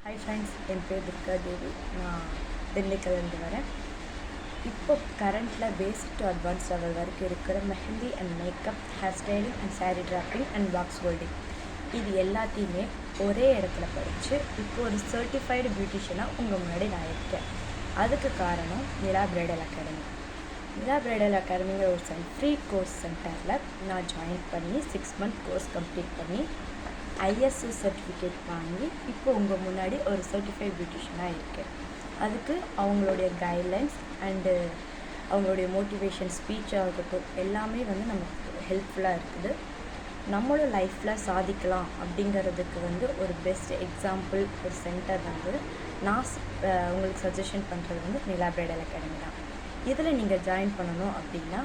Hi friends, என் பேர் துர்கா தேவி. நான் திண்டுக்கல்லேருந்து வரேன். இப்போ கரண்ட்டில் பேசிக் டு அட்வான்ஸ் லெவல் வரைக்கும் இருக்கிற mehndi and makeup, hair styling and sari draping and box holding இது எல்லாத்தையுமே ஒரே இடத்துல படித்து இப்போ ஒரு சர்டிஃபைடு பியூட்டிஷியனாக உங்கள் முன்னாடி நான் இருக்கேன். அதுக்கு காரணம் நிலா பிரைடல் அகாடமி. நிலா பிரைடல் அகாடமிங்கிற ஒரு ஃப்ரீ கோர்ஸ் சென்டரில் நான் ஜாயின் பண்ணி 6 மந்த் கோர்ஸ் கம்ப்ளீட் பண்ணி ஐஎஸ்ஓ சர்டிஃபிகேட் வாங்கி இப்போ உங்கள் முன்னாடி ஒரு சர்டிஃபைட் பியூட்டிஷியனாக இருக்கேன். அதுக்கு அவங்களுடைய கைட்லைன்ஸ் அண்டு அவங்களுடைய மோட்டிவேஷன் ஸ்பீச்சாக இருக்கட்டும் எல்லாமே நமக்கு ஹெல்ப்ஃபுல்லாக இருக்குது. நம்மளோட லைஃப்பில் சாதிக்கலாம் அப்படிங்கிறதுக்கு ஒரு பெஸ்ட் எக்ஸாம்பிள் ஒரு சென்டர் நான் உங்களுக்கு சஜஷன் பண்ணுறது நிலா பிரைடல் அகாடமி தான். இதில் நீங்கள் ஜாயின் பண்ணணும் அப்படின்னா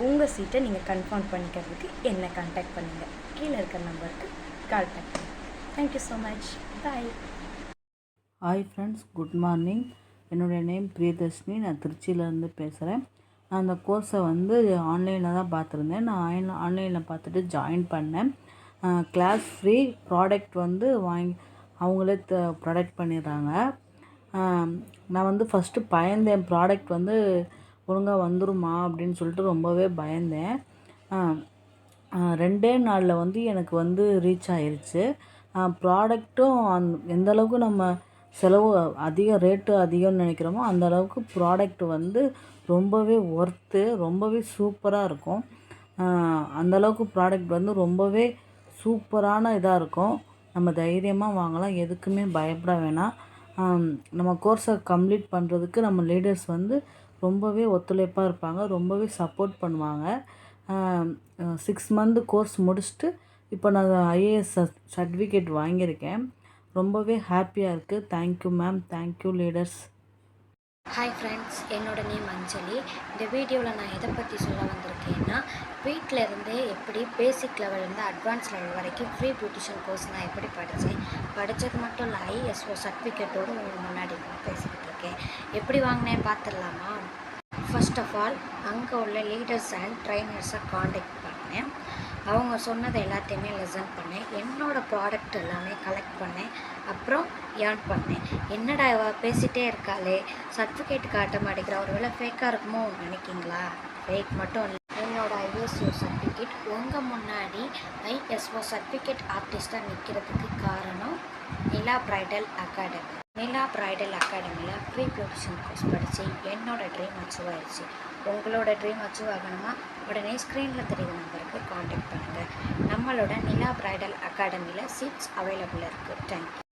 உங்கள் சீட்டை நீங்கள் கன்ஃபார்ம் பண்ணிக்கிறதுக்கு என்னை கான்டாக்ட் பண்ணுங்கள். கீழே இருக்கிற நம்பருக்கு கால் பண்ணுங்கள். Thank you so much. Bye. Hi friends, good morning. என்னுடைய நேம் பிரியதர்ஷினி. நான் திருச்சியிலேருந்து பேசுகிறேன். நான் அந்த கோர்ஸை ஆன்லைனில் தான் பார்த்துருந்தேன். நான் ஆன்லைனில் பார்த்துட்டு ஜாயின் பண்ணேன். கிளாஸ் ஃப்ரீ, ப்ராடக்ட் வாங்கி அவங்களே ப்ராடக்ட் பண்ணிடுறாங்க. நான் ஃபஸ்ட்டு பயந்தேன், ப்ராடக்ட் ஒழுங்காக வந்துருமா அப்படின்னு சொல்லிட்டு ரொம்பவே பயந்தேன். 2 நாளில் எனக்கு ரீச் ஆயிடுச்சு. ப்ராடக்ட்டும் எந்தளவுக்கு நம்ம செலவு அதிகம், ரேட்டு அதிகம்னு நினைக்கிறோமோ அந்தளவுக்கு ப்ராடக்ட் ரொம்பவே ஒர்த்து, ரொம்பவே சூப்பராக இருக்கும். அந்தளவுக்கு ப்ராடக்ட் ரொம்பவே சூப்பரான இதாக இருக்கும். நம்ம தைரியமாக வாங்கலாம், எதுக்குமே பயப்பட வேணாம். நம்ம கோர்ஸை கம்ப்ளீட் பண்ணுறதுக்கு நம்ம லீடர்ஸ் ரொம்பவே ஒத்துழைப்பாக இருப்பாங்க, ரொம்பவே சப்போர்ட் பண்ணுவாங்க. 6 மந்த் கோர்ஸ் முடிச்சுட்டு இப்போ நான் ஐஏஎஸ் சர்டிஃபிகேட் வாங்கியிருக்கேன். ரொம்பவே ஹாப்பியாக இருக்குது. Thank you ma'am, thank you leaders. Hi friends, என்னோட நேம் அஞ்சலி. இந்த வீடியோவில் நான் எதை பற்றி சொல்ல வந்திருக்கேன்னா, வீட்டில் இருந்தே எப்படி பேசிக் லெவல்லேருந்து அட்வான்ஸ் லெவல் வரைக்கும் ஃப்ரீ பியூட்டிஷியன் கோர்ஸ் நான் எப்படி படித்தது மட்டும் இல்லை, ஐஎஸ்ஓ சர்டிஃபிகேட்டோடு உங்களுக்கு முன்னாடி பேசிக்கிட்டு இருக்கேன். எப்படி வாங்கினேன் பார்த்துடலாமா? ஃபர்ஸ்ட் ஆஃப் ஆல் அங்கே உள்ள லீடர்ஸ் அண்ட் ட்ரைனர்ஸை காண்டாக்ட் பண்ணேன். அவங்க சொன்னதை எல்லாத்தையுமே லிசன் பண்ணேன். என்னோடய ப்ராடக்ட் எல்லாமே கலெக்ட் பண்ணேன். அப்புறம் ஏர்ன் பண்ணேன். என்னடா இவ பேசிகிட்டே இருக்காளே, சர்டிஃபிகேட் காட்ட மாட்டேங்கிற, ஒரு வேளை ஃபேக்காக இருக்குமோ நினைக்கிங்களா? ஃபேக் மட்டும் இல்லை. என்னோடய ஐஎஸ்ஓ சர்டிஃபிகேட் உங்கள் முன்னாடி ஐஎஸ்ஓ சர்டிஃபிகேட் ஆர்டிஸ்ட்டாக நிற்கிறதுக்கு காரணம் நிலா பிரைடல் அகாடமி. நிலா பிரைடல் அகாடமியில் ஃப்ரீ பியூட்டிஷியன் கோர்ஸ் படித்து என்னோடய ட்ரீம் அச்சீவ் ஆயிடுச்சு. உங்களோட ட்ரீம் அச்சீவ் ஆகணுமா? உடனே ஸ்க்ரீனில் தெரியுற நம்பருக்கு காண்டாக்ட் பண்ணுங்கள். நம்மளோட நிலா பிரைடல் அகாடமியில் சீட்ஸ் அவைலபிள் இருக்குது. தேங்க்யூ.